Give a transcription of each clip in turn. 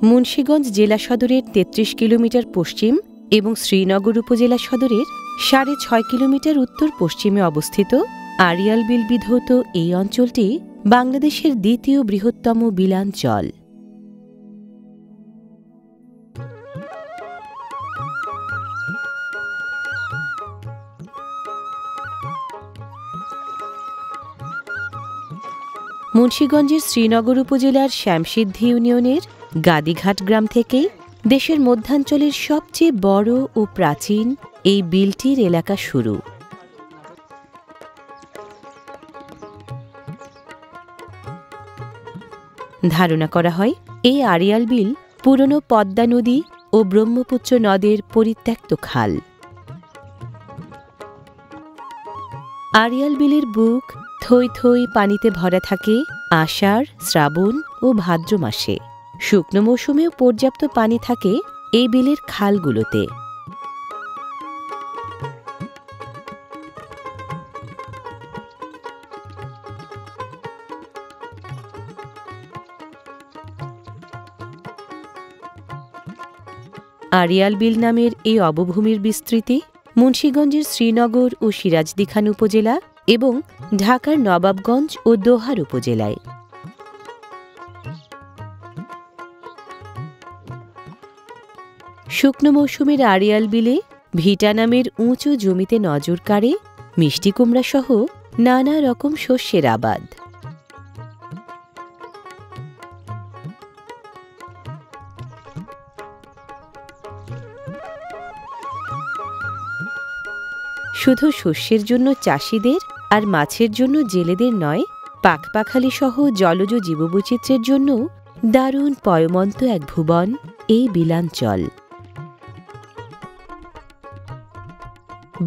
মুন্সিগঞ্জ জেলা সদরের ৩৩ কিলোমিটার পশ্চিম এবং শ্রীনগর উপজেলা সদরের ৬.৫ কিলোমিটার উত্তর পশ্চিমে অবস্থিত আড়িয়াল বিল বিধৌত এই অঞ্চলটি বাংলাদেশের দ্বিতীয় বৃহত্তম বিলাঞ্চল। মুন্সিগঞ্জের শ্রীনগর উপজেলার শ্যামসিদ্ধি ইউনিয়নের গাদিঘাট গ্রাম থেকে দেশের মধ্যাঞ্চলের সবচেয়ে বড় ও প্রাচীন এই বিলটির এলাকা শুরু। ধারণা করা হয় এই আড়িয়াল বিল পুরনো পদ্মা নদী ও ব্রহ্মপুত্র নদের পরিত্যক্ত খাল। আড়িয়াল বিলের বুক থই থই পানিতে ভরা থাকে আষাঢ়, শ্রাবণ ও ভাদ্র মাসে। শুকনো মৌসুমেও পর্যাপ্ত পানি থাকে এই বিলের খালগুলোতে। আড়িয়াল বিল নামের এই অবভূমির বিস্তৃতি মুন্সিগঞ্জের শ্রীনগর ও সিরাজদিখান উপজেলা এবং ঢাকার নবাবগঞ্জ ও দোহার উপজেলায়। শুকনো মৌসুমের আড়িয়াল বিলে ভিটা নামের উঁচু জমিতে নজর কাড়ে মিষ্টি কুমড়া সহ নানা রকম শস্যের আবাদ। শুধু শস্যের জন্য চাষিদের আর মাছের জন্য জেলেদের নয়, পাখপাখালি সহ জলজ জীববৈচিত্র্যের জন্য দারুণ পয়মন্ত এক ভুবন এই বিলাঞ্চল।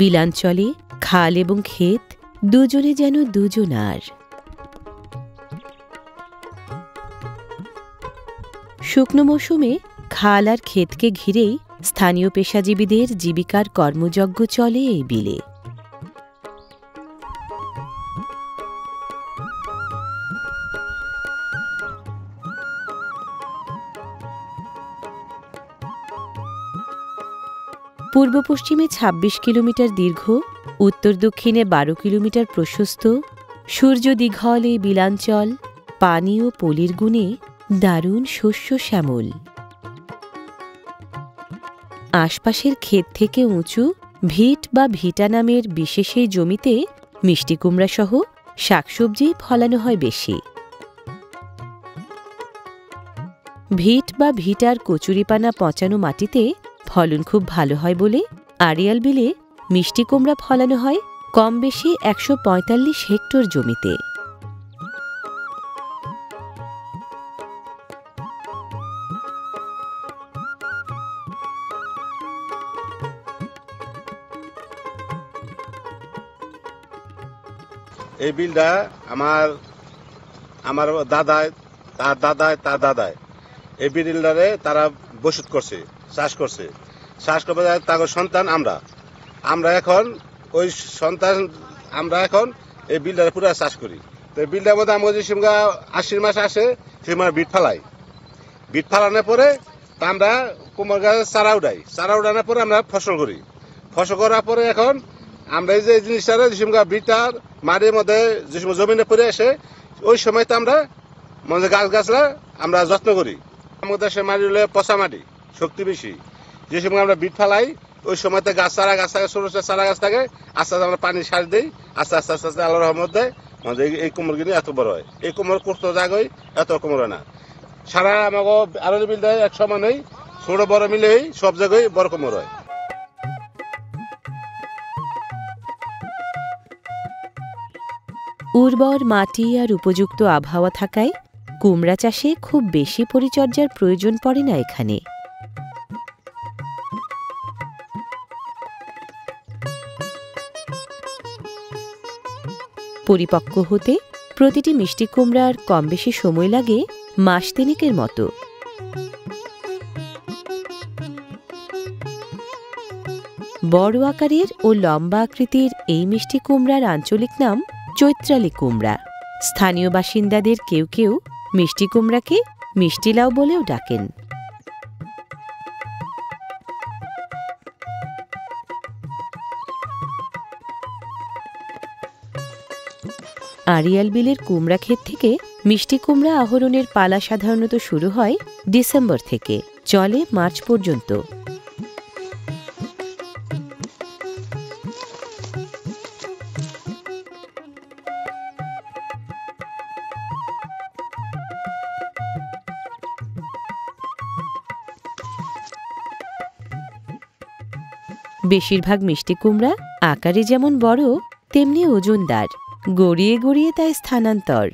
বিলাঞ্চলে খাল এবং ক্ষেত দুজনে যেন দুজনার। শুকনো মৌসুমে খাল আর ক্ষেতকে ঘিরেই স্থানীয় পেশাজীবীদের জীবিকার কর্মযজ্ঞ চলে এই বিলে। পূর্ব পশ্চিমে ২৬ কিলোমিটার দীর্ঘ, উত্তর দক্ষিণে ১২ কিলোমিটার প্রশস্ত সূর্য দীঘল এই বিলাঞ্চল পানি ও পলির গুণে দারুণ শস্য শ্যামল। আশপাশের ক্ষেত থেকে উঁচু ভিট বা ভিটা নামের বিশেষ এই জমিতে মিষ্টি কুমড়া সহ শাকসবজি ফলানো হয় বেশি। ভিট বা ভিটার কচুরিপানা পচানো মাটিতে ফলন খুব ভালো হয় বলে আড়িয়াল বিলে মিষ্টি কুমড়া ফলানো হয় কম বেশি ১৪৫ হেক্টর জমিতে। এই বিলটা আমার দাদায় তার দাদায় তার দাদায় এই বিলটারে তারা বসত করছে, চাষ করছে। চাষ করবে তার সন্তান আমরা এখন ওই সন্তান আমরা এখন এই বিলটারে পুরো চাষ করি। তো এই বিলটার মধ্যে আমাদের যে সঙ্গে আশ্বিন মাস আসে সে মানে বিট ফালাই। বিট ফালানোর পরে আমরা কুমড় গাছের চারা উঠাই। চারা উঠানোর পরে আমরা ফসল করি। ফসল করার পরে এখন আমরা এই যে জিনিসটা যে সঙ্গে বিটার মাটির মধ্যে যে সময় জমিনে পড়ে আসে ওই সময় তো আমরা মানে গাছলা আমরা যত্ন করি। আমাদের সে মাটি হলে পচা মাটি, শক্তি বেশি। যে সময় আমরা বিট ফালাই ওই সময়তে গাছ থাকে ছোট ছোট চারা গাছ থাকে, আস্তে আস্তে আমরা পানি সার দিই, আস্তে আস্তে আস্তে আস্তে আল্লাহর রহমত দেয় মানে এই কুমড় এত বড় হয়। এই কুমড় করতে জায়গায় এত কুমড় হয় না। সারা আমাকে আরো বিল দেয় এক সমান হয়, ছোট বড় মিলেই সব জায়গায় বড় কুমড় হয়। উর্বর মাটি আর উপযুক্ত আবহাওয়া থাকায় কুমড়া চাষে খুব বেশি পরিচর্যার প্রয়োজন পড়ে না এখানে। পরিপক্ক হতে প্রতিটি মিষ্টি কুমড়ার কম বেশি সময় লাগে মাস তিনেকের মতো। বড় আকারের ও লম্বা আকৃতির এই মিষ্টি কুমড়ার আঞ্চলিক নাম চৈত্রালি কুমড়া। স্থানীয় বাসিন্দাদের কেউ কেউ মিষ্টি কুমড়াকে মিষ্টি লাউ বলেও ডাকেন। আড়িয়াল বিলের কুমড়া ক্ষেত থেকে মিষ্টি কুমড়া আহরণের পালা সাধারণত শুরু হয় ডিসেম্বর থেকে, চলে মার্চ পর্যন্ত। বেশিরভাগ মিষ্টি কুমড়া আকারে যেমন বড়, তেমনি ওজনদার, গড়িয়ে গড়িয়ে তাই স্থানান্তর।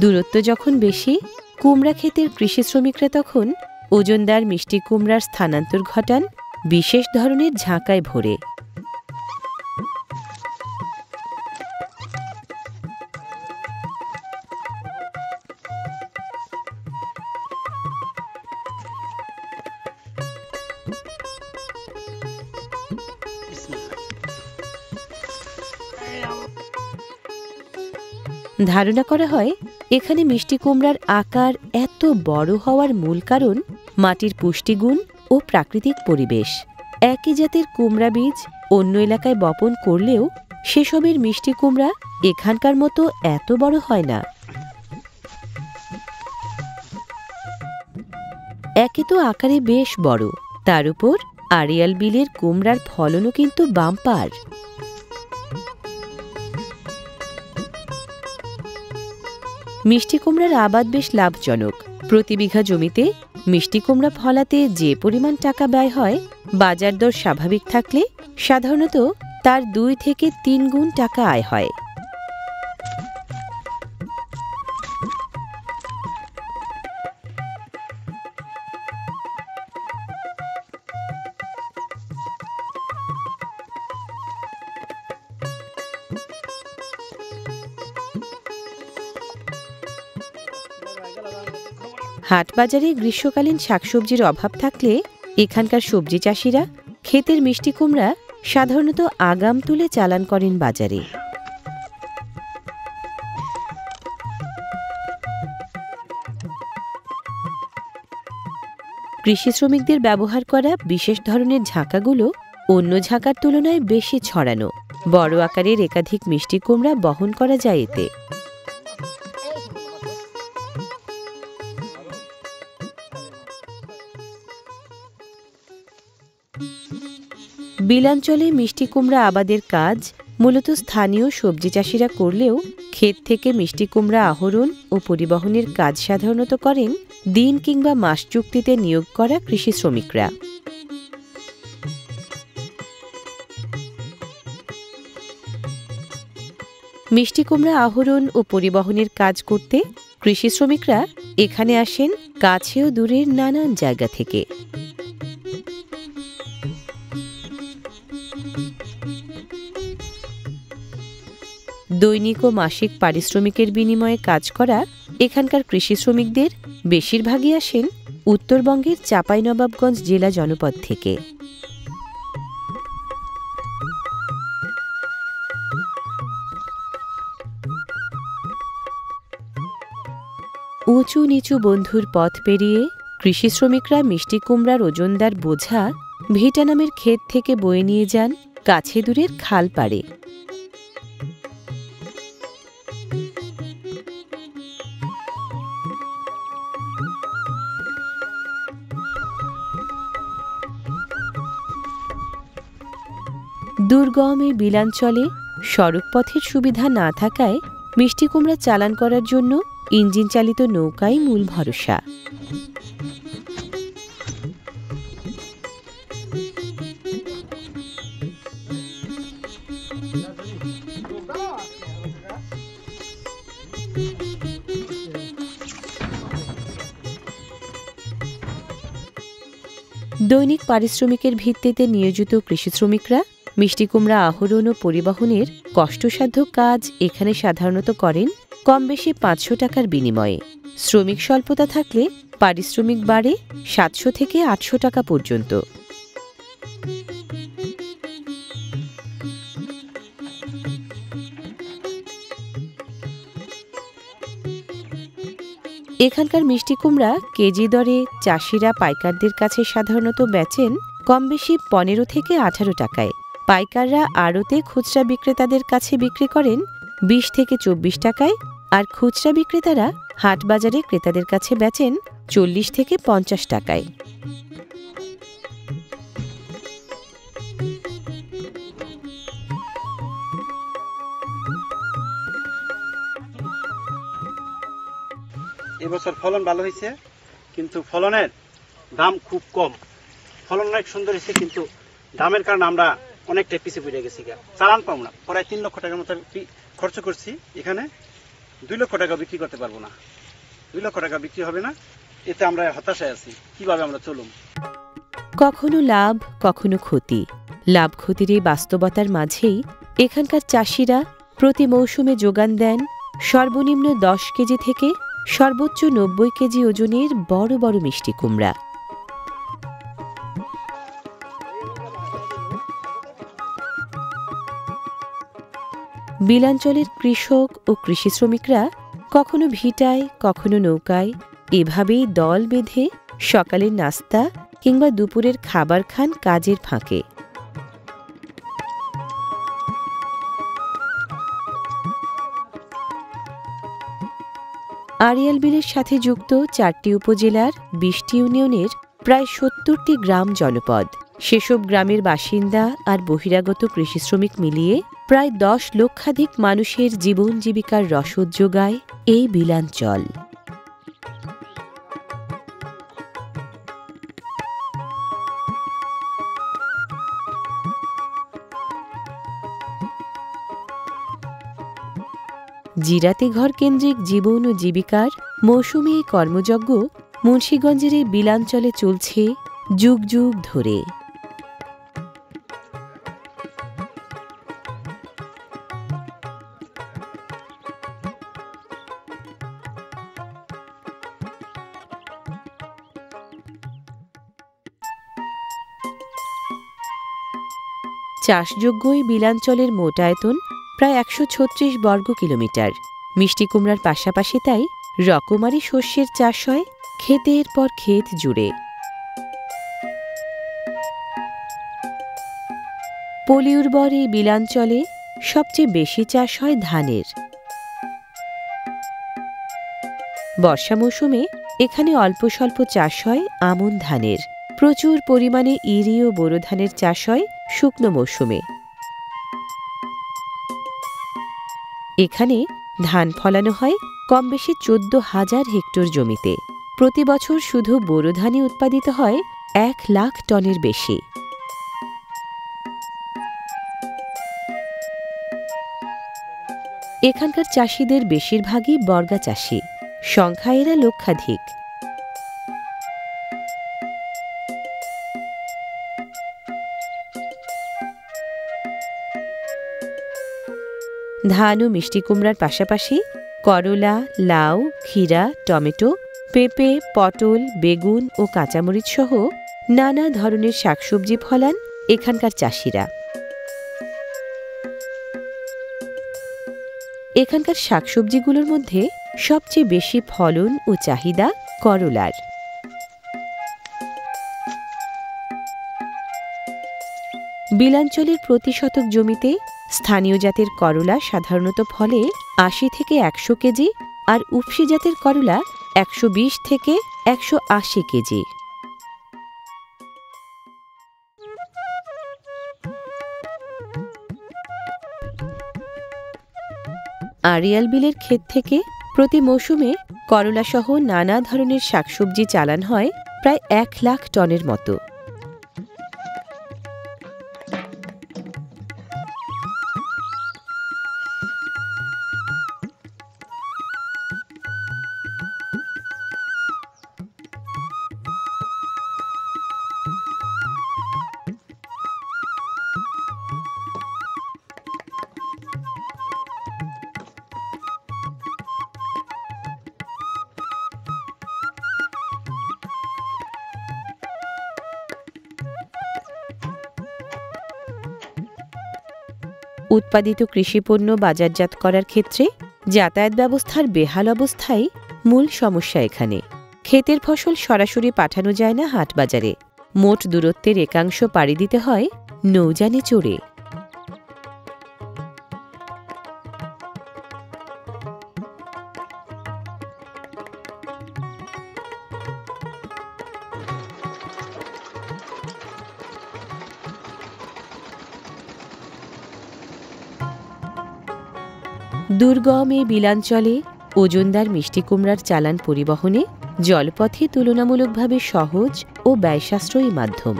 দূরত্ব যখন বেশি, কুমড়া ক্ষেতের কৃষি শ্রমিকরা তখন ওজনদার মিষ্টি কুমড়ার স্থানান্তর ঘটান বিশেষ ধরনের ঝাঁকায় ভরে। ধারণা করা হয় এখানে মিষ্টি কুমড়ার আকার এত বড় হওয়ার মূল কারণ মাটির পুষ্টিগুণ ও প্রাকৃতিক পরিবেশ। একই জাতের কুমড়া বীজ অন্য এলাকায় বপন করলেও সেসবের মিষ্টি কুমড়া এখানকার মতো এত বড় হয় না। একে তো আকারে বেশ বড়, তার উপর আড়িয়াল বিলের কুমড়ার ফলনও কিন্তু বাম্পার। মিষ্টি কুমড়ার আবাদ বেশ লাভজনক। প্রতি বিঘা জমিতে মিষ্টি কুমড়া ফলাতে যে পরিমাণ টাকা ব্যয় হয়, বাজার দর স্বাভাবিক থাকলে সাধারণত তার 2 থেকে 3 গুণ টাকা আয় হয়। হাটবাজারে গ্রীষ্মকালীন শাকসবজির অভাব থাকলে এখানকার সবজি চাষিরা ক্ষেতের মিষ্টি কুমড়া সাধারণত আগাম তুলে চালান করেন বাজারে। কৃষি শ্রমিকদের ব্যবহার করা বিশেষ ধরনের ঝাঁকাগুলো অন্য ঝাঁকার তুলনায় বেশি ছড়ানো, বড় আকারের একাধিক মিষ্টি কুমড়া বহন করা যায় এতে। বিলাঞ্চলে মিষ্টি কুমড়া আবাদের কাজ মূলত স্থানীয় সবজি চাষিরা করলেও ক্ষেত থেকে মিষ্টি কুমড়া আহরণ ও পরিবহনের কাজ সাধারণত করেন দিন কিংবা মাস চুক্তিতে নিয়োগ করা কৃষি শ্রমিকরা। মিষ্টি কুমড়া আহরণ ও পরিবহনের কাজ করতে কৃষি শ্রমিকরা এখানে আসেন কাছে ও দূরের নানান জায়গা থেকে। দৈনিক ও মাসিক পারিশ্রমিকের বিনিময়ে কাজ করা এখানকার কৃষি শ্রমিকদের বেশিরভাগই আসেন উত্তরবঙ্গের চাঁপাইনবাবগঞ্জ জেলা জনপদ থেকে। উঁচু নিচু বন্ধুর পথ পেরিয়ে কৃষি শ্রমিকরা মিষ্টি কুমড়ার ওজনদার বোঝা ভিটা নামের ক্ষেত থেকে বয়ে নিয়ে যান কাছে দূরের খাল পাড়ে। দুর্গম এই বিলাঞ্চলে সড়কপথের সুবিধা না থাকায় মিষ্টি কুমড়া চালান করার জন্য ইঞ্জিন চালিত নৌকাই মূল ভরসা। দৈনিক পারিশ্রমিকের ভিত্তিতে নিয়োজিত কৃষি শ্রমিকরা মিষ্টি কুমড়া আহরণ ও পরিবহনের কষ্টসাধ্য কাজ এখানে সাধারণত করেন কম বেশি 500 টাকার বিনিময়ে। শ্রমিক স্বল্পতা থাকলে পারিশ্রমিক বাড়ে 700 থেকে 800 টাকা পর্যন্ত। এখানকার মিষ্টি কুমড়া কেজি দরে চাষিরা পাইকারদের কাছে সাধারণত বেচেন কম বেশি 15 থেকে 18 টাকায়। পাইকাররা আড়তে খুচরা বিক্রেতাদের কাছে বিক্রি করেন 20 থেকে 24 টাকায়, আর খুচরা বিক্রেতারা হাটবাজারে ক্রেতাদের কাছে বেচেন 40 থেকে 50 টাকায়। এবছর ফলন ভালো হয়েছে, কিন্তু ফলনের দাম খুব কম। ফলন অনেক সুন্দর হয়েছে, কিন্তু দামের কারণে আমরা অনেকটা পিছিয়ে পড়ে গেছি। চালান পাবো না, প্রায় 3 লক্ষ টাকার মতো খরচ করছি, এখানে 2 লক্ষ টাকা বিক্রি করতে পারবো না। 2 লক্ষ টাকা বিক্রি হবে না, এতে আমরা হতাশায় আছি। কিভাবে আমরা চলুম? কখনো লাভ, কখনো ক্ষতি। লাভ ক্ষতির এই বাস্তবতার মাঝেই এখানকার চাষিরা প্রতি মৌসুমে যোগান দেন সর্বনিম্ন 10 কেজি থেকে সর্বোচ্চ 90 কেজি ওজনের বড় বড় মিষ্টি কুমড়া। বিলাঞ্চলের কৃষক ও কৃষি শ্রমিকরা কখনো ভিটায়, কখনো নৌকায় এভাবেই দল বেঁধে সকালের নাস্তা কিংবা দুপুরের খাবার খান কাজের ফাঁকে। আড়িয়াল বিলের সাথে যুক্ত 4টি উপজেলার 20টি ইউনিয়নের প্রায় 70টি গ্রাম জনপদ। সেসব গ্রামের বাসিন্দা আর বহিরাগত কৃষি শ্রমিক মিলিয়ে প্রায় 10 লক্ষাধিক মানুষের জীবন জীবিকার রসদ যোগায় এই বিলাঞ্চল। জিরাতে ঘর কেন্দ্রিক জীবন ও জীবিকার মৌসুমী এই কর্মযজ্ঞ মুন্সিগঞ্জের এই বিলাঞ্চলে চলছে যুগ যুগ ধরে। চাষযোগ্য এই বিলাঞ্চলের মোট আয়তন প্রায় 136 বর্গ কিলোমিটার। মিষ্টি কুমড়ার পাশাপাশি তাই রকমারি শস্যের চাষ হয় ক্ষেতের পর ক্ষেত জুড়ে। পলি উর্বর এই বিলাঞ্চলে সবচেয়ে বেশি চাষ হয় ধানের। বর্ষা মৌসুমে এখানে অল্প স্বল্প চাষ হয় আমন ধানের। প্রচুর পরিমাণে ইরি ও বোরো ধানের চাষ হয় শুকনো মৌসুমে। এখানে ধান ফলানো হয় কম বেশি 14,000 হেক্টর জমিতে। প্রতি বছর শুধু বোরো ধানই উৎপাদিত হয় 1 লাখ টনের বেশি। এখানকার চাষিদের বেশিরভাগই বর্গা চাষি, সংখ্যা এরা লক্ষাধিক। ধান ও মিষ্টি কুমড়ার পাশাপাশি করলা, লাউ, ক্ষীরা, টমেটো, পেঁপে, পটল, বেগুন ও কাঁচামরিচ সহ নানা ধরনের শাকসবজি ফলান এখানকার চাষিরা। এখানকার শাকসবজিগুলোর মধ্যে সবচেয়ে বেশি ফলন ও চাহিদা করলার। বিলাঞ্চলের প্রতি শতক জমিতে স্থানীয় জাতের করলা সাধারণত ফলে 80 থেকে 100 কেজি, আর উপসি জাতের করলা 120 থেকে 180 কেজি। আড়িয়াল বিলের ক্ষেত থেকে প্রতি মৌসুমে করলা সহ নানা ধরনের শাকসবজি চালান হয় প্রায় 1 লাখ টনের মতো। উৎপাদিত কৃষিপণ্য বাজারজাত করার ক্ষেত্রে যাতায়াত ব্যবস্থার বেহাল অবস্থায় মূল সমস্যা এখানে। ক্ষেতের ফসল সরাসরি পাঠানো যায় না হাটবাজারে। মোট দূরত্বের একাংশ পাড়ি দিতে হয় নৌযানে চড়ে। দুর্গম এই বিলাঞ্চলে ওজনদার মিষ্টি কুমড়ার চালান পরিবহনে জলপথে তুলনামূলকভাবে সহজ ও ব্যয়সাশ্রয়ী মাধ্যম।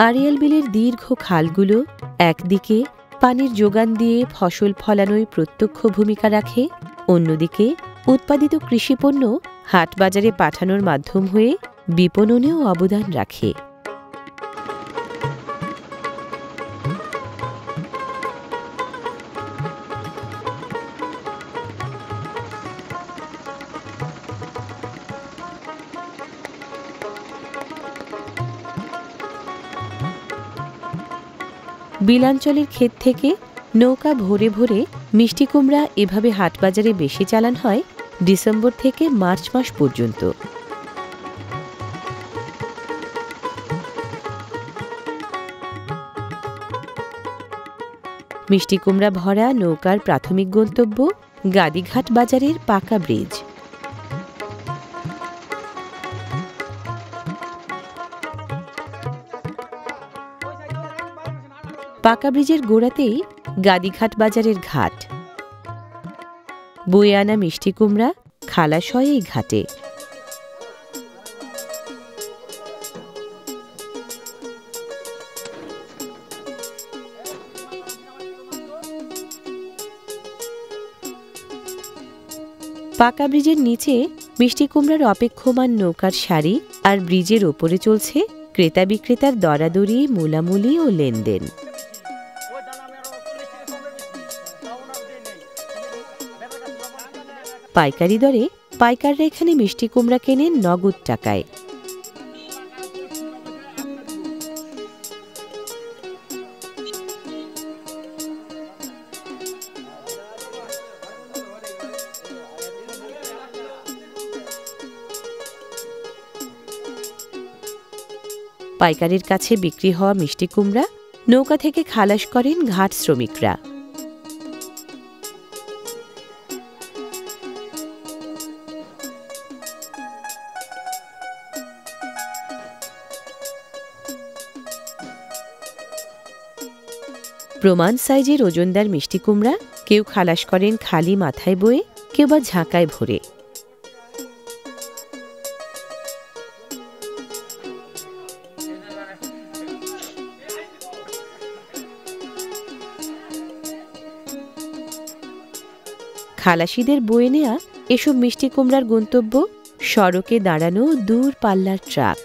আড়িয়াল বিলের দীর্ঘ খালগুলো একদিকে পানির যোগান দিয়ে ফসল ফলানোয় প্রত্যক্ষ ভূমিকা রাখে, অন্যদিকে উৎপাদিত কৃষিপণ্য হাটবাজারে পাঠানোর মাধ্যম হয়ে বিপণনেও অবদান রাখে। বিলাঞ্চলের ক্ষেত থেকে নৌকা ভরে ভরে মিষ্টি কুমড়া এভাবে হাটবাজারে বেশি চালান হয় ডিসেম্বর থেকে মার্চ মাস পর্যন্ত। মিষ্টি কুমড়া ভরা নৌকার প্রাথমিক গন্তব্য গাদিঘাট বাজারের পাকা ব্রিজ। পাকা ব্রিজের গোড়াতেই গাদিঘাট বাজারের ঘাট। বয়ে আনা মিষ্টি কুমড়া খালাস হয় এই ঘাটে। পাকা ব্রিজের নিচে মিষ্টি কুমড়ার অপেক্ষমান নৌকার সারি, আর ব্রিজের ওপরে চলছে ক্রেতা বিক্রেতার দরাদরি, মূলামূলি ও লেনদেন। পাইকারি দরে পাইকাররা এখানে মিষ্টি কুমড়া কেনেন নগদ টাকায়। পাইকারের কাছে বিক্রি হওয়া মিষ্টি কুমড়া নৌকা থেকে খালাস করেন ঘাট শ্রমিকরা। প্রমাণ সাইজের ওজনদার মিষ্টি কুমড়া কেউ খালাস করেন খালি মাথায় বয়ে, কেউ বা ঝাঁকায় ভরে। খালাসিদের বয়ে নেয়া এসব মিষ্টি কুমড়ার গন্তব্য সড়কে দাঁড়ানো দূর পাল্লার ট্রাক।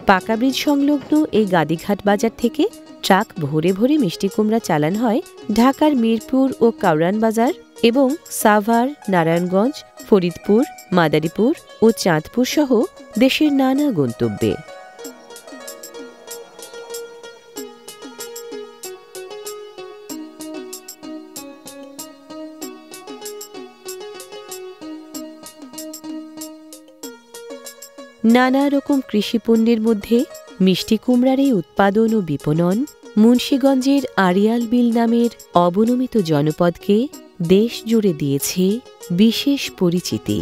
পাকা ব্রিজ সংলগ্ন এই গাদিঘাট বাজার থেকে ট্রাক ভরে ভরে মিষ্টি কুমড়া চালান হয় ঢাকার মিরপুর ও কাউরান বাজার এবং সাভার, নারায়ণগঞ্জ, ফরিদপুর, মাদারীপুর ও চাঁদপুর সহ দেশের নানা গন্তব্যে। নানা রকম কৃষিপণ্যের মধ্যে মিষ্টি কুমড়ার এই উৎপাদন ও বিপণন মুন্সিগঞ্জের আড়িয়াল বিল নামের অবনমিত জনপদকে দেশ জুড়ে দিয়েছে বিশেষ পরিচিতি।